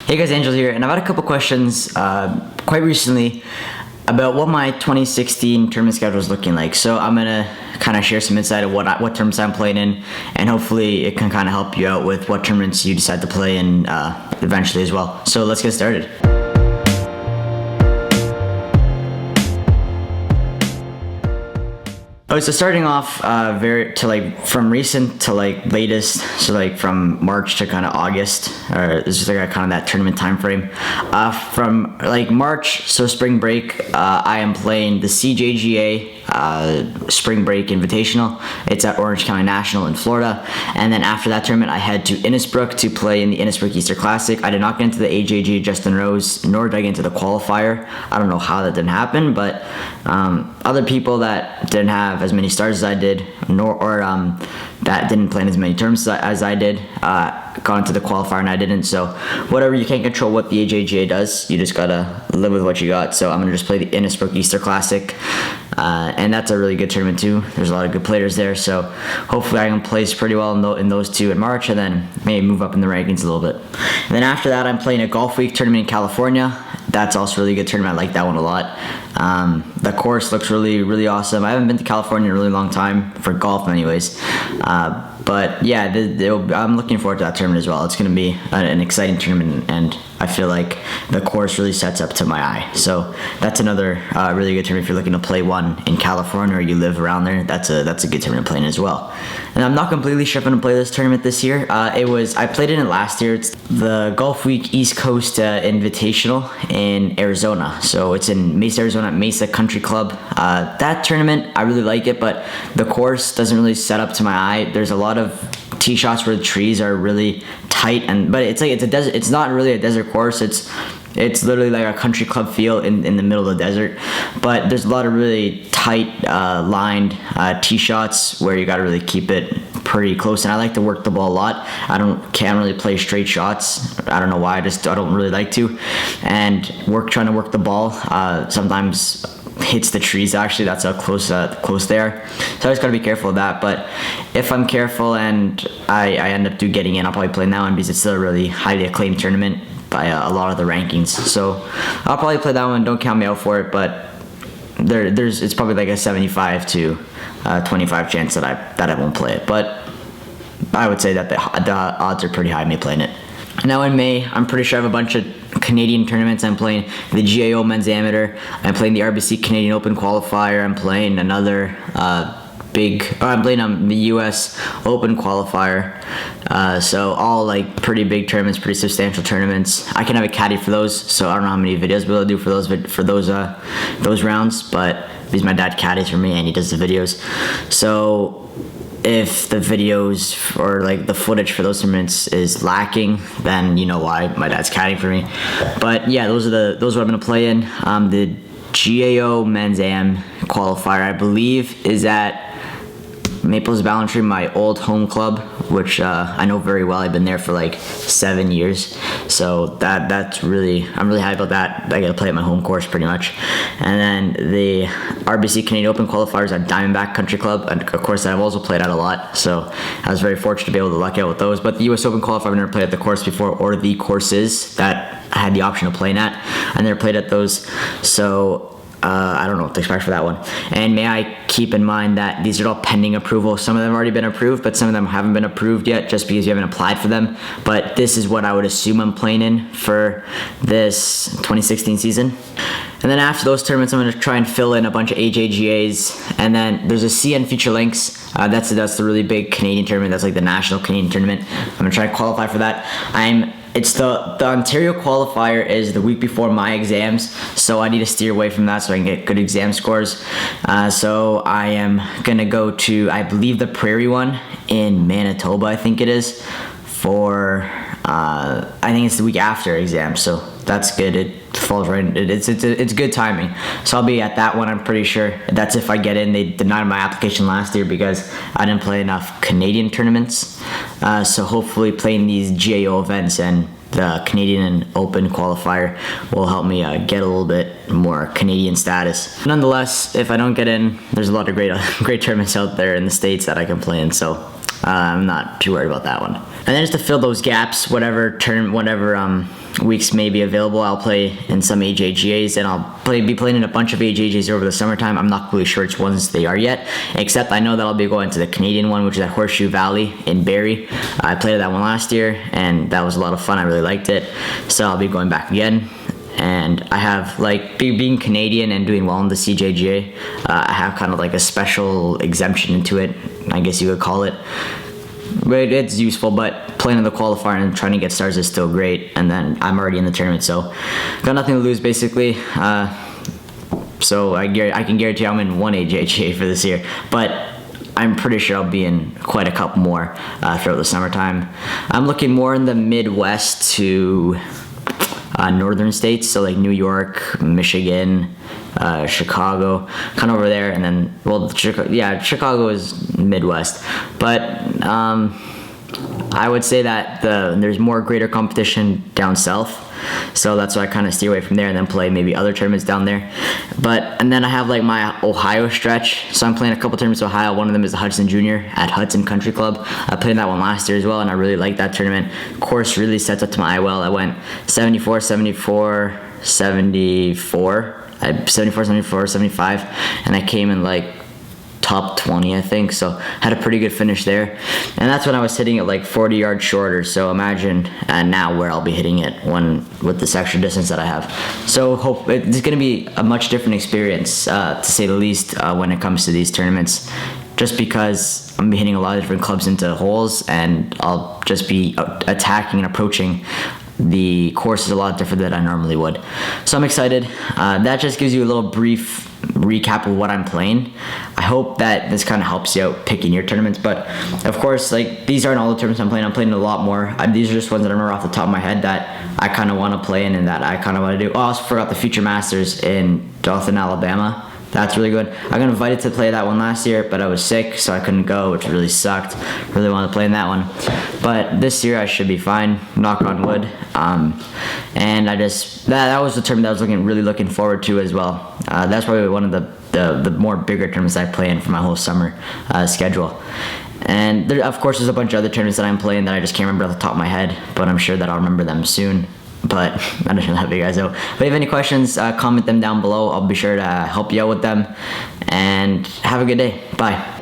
Hey guys, Angelo here, and I've had a couple questions quite recently about what my 2016 tournament schedule is looking like. So I'm gonna kind of share some insight of what tournaments I'm playing in, and hopefully it can kind of help you out with what tournaments you decide to play in eventually as well. So let's get started. Oh, so starting off from recent to latest, so from March to kind of August, or it's just kind of that tournament time frame. From March, so spring break, I am playing the CJGA Spring Break Invitational. It's at Orange County National in Florida, and then after that tournament, I head to Innisbrook to play in the Innisbrook Easter Classic. I did not get into the AJG Justin Rose, nor did I get into the qualifier. I don't know how that didn't happen, but other people that didn't have as many stars as I did, that didn't play in as many terms as I did, got into the qualifier and I didn't. So whatever, you can't control what the AJGA does. You just gotta live with what you got. So I'm gonna just play the Innisbrook Easter Classic, and that's a really good tournament too. There's a lot of good players there, so hopefully I can place pretty well in those two in March, and then maybe move up in the rankings a little bit. And then after that, I'm playing a Golf Week tournament in California. That's also a really good tournament. I like that one a lot. The course looks really, really awesome. I haven't been to California in a really long time for golf anyways. But yeah, I'm looking forward to that tournament as well. It's going to be an exciting tournament, and I feel like the course really sets up to my eye. So that's another really good tournament if you're looking to play one in California or you live around there. That's a good tournament to play in as well. And I'm not completely sure if I'm going to play this tournament this year. I played in it last year. It's the Golf Week East Coast Invitational in Arizona. So it's in Mesa, Arizona, Mesa Country Club. That tournament, I really like it, but the course doesn't really set up to my eye. There's a lot of tee shots where the trees are really tight, but it's a desert. It's not really a desert course. It's literally like a country club feel in the middle of the desert, but there's a lot of really tight lined tee shots where you got to really keep it pretty close, and I like to work the ball a lot. Can't really play straight shots. I don't know why. I don't really like to, and trying to work the ball sometimes hits the trees. Actually, that's how close they are. So I just gotta be careful of that. But if I'm careful and I end up getting in, I'll probably play that one because it's still a really highly acclaimed tournament by a lot of the rankings. So I'll probably play that one. Don't count me out for it, but it's probably like a 75 to 25 chance that I won't play it. But I would say that the odds are pretty high of me playing it. Now in May, I'm pretty sure I have a bunch of Canadian tournaments. I'm playing the GAO Men's Amateur. I'm playing the RBC Canadian Open Qualifier. I'm playing another I'm playing the US Open Qualifier. So all pretty big tournaments, pretty substantial tournaments. I can have a caddy for those, so I don't know how many videos we'll do for those rounds, but because my dad caddies for me and he does the videos. So if the videos or the footage for those tournaments is lacking, then you know why. My dad's caddying for me. But yeah, those are what I'm gonna play in. The GAO Men's Am Qualifier, I believe, is at Maples Ballantree, my old home club, which I know very well. I've been there for 7 years, so I'm really happy about that. I get to play at my home course pretty much. And then the RBC Canadian Open qualifiers at Diamondback Country Club, and of course I've also played at a lot, so I was very fortunate to be able to luck out with those. But the US Open qualifier, I've never played at the course before, or the courses that I had the option of playing at. I never played at those, so I don't know what to expect for that one. And may I keep in mind that these are all pending approval. Some of them have already been approved, but some of them haven't been approved yet just because you haven't applied for them. But this is what I would assume I'm playing in for this 2016 season. And then after those tournaments, I'm going to try and fill in a bunch of AJGAs. And then there's a CN Feature Links. That's the really big Canadian tournament. That's the national Canadian tournament. I'm going to try to qualify for that. It's the Ontario qualifier is the week before my exams, so I need to steer away from that so I can get good exam scores. So I am gonna go to, I believe, the Prairie one in Manitoba. I think it is for I think it's the week after exams, so that's good. It falls right. It's good timing. So I'll be at that one. I'm pretty sure. That's if I get in. They denied my application last year because I didn't play enough Canadian tournaments. So hopefully playing these GAO events and the Canadian Open qualifier will help me get a little bit more Canadian status. Nonetheless, if I don't get in, there's a lot of great tournaments out there in the States that I can play in. So I'm not too worried about that one. And then just to fill those gaps, whatever weeks may be available, I'll play in some AJGAs, and I'll be playing in a bunch of AJGAs over the summertime. I'm not really sure which ones they are yet, except I know that I'll be going to the Canadian one, which is at Horseshoe Valley in Barrie. I played at that one last year, and that was a lot of fun. I really liked it, so I'll be going back again. And I have, like, being Canadian and doing well in the CJGA, I have kind of like a special exemption into it, I guess you could call it. But it's useful, but playing in the qualifier and trying to get stars is still great. And then I'm already in the tournament, so got nothing to lose basically. So I can guarantee I'm in one AJGA for this year, but I'm pretty sure I'll be in quite a couple more throughout the summertime. I'm looking more in the Midwest to northern states, so like New York, Michigan, Chicago, kind of over there, and then, well, Chicago is Midwest, but I would say that there's more greater competition down south, so that's why I kind of steer away from there and then play maybe other tournaments down there. And then I have like my Ohio stretch, so I'm playing a couple tournaments in Ohio. One of them is the Hudson Junior at Hudson Country Club. I played in that one last year as well, and I really liked that tournament. Course really sets up to my eye well. I went 74, 74, 74, 74, 74, 75, and I came in like top 20, I think, so had a pretty good finish there. And that's when I was hitting it like 40 yards shorter, so imagine now where I'll be hitting it with this extra distance that I have. So hope it's going to be a much different experience, to say the least, when it comes to these tournaments, just because I'm hitting a lot of different clubs into holes, and I'll just be attacking and approaching the course is a lot different than I normally would. So I'm excited. That just gives you a little brief recap of what I'm playing. I hope that this kind of helps you out picking your tournaments, but of course, like, these aren't all the tournaments I'm playing. I'm playing a lot more. These are just ones that I remember off the top of my head that I kind of want to play in and that I kind of want to do. Oh, I also forgot the Future Masters in Dothan, Alabama. That's really good. I got invited to play that one last year, but I was sick, so I couldn't go, which really sucked. Really wanted to play in that one. But this year I should be fine, knock on wood. And I just, that was the tournament that I was really looking forward to as well. That's probably one of the more bigger tournaments I play in for my whole summer schedule. And there, of course, there's a bunch of other tournaments that I'm playing that I just can't remember off the top of my head, but I'm sure that I'll remember them soon. But I don't know how big guys out. But if you have any questions, comment them down below. I'll be sure to help you out with them. And have a good day. Bye.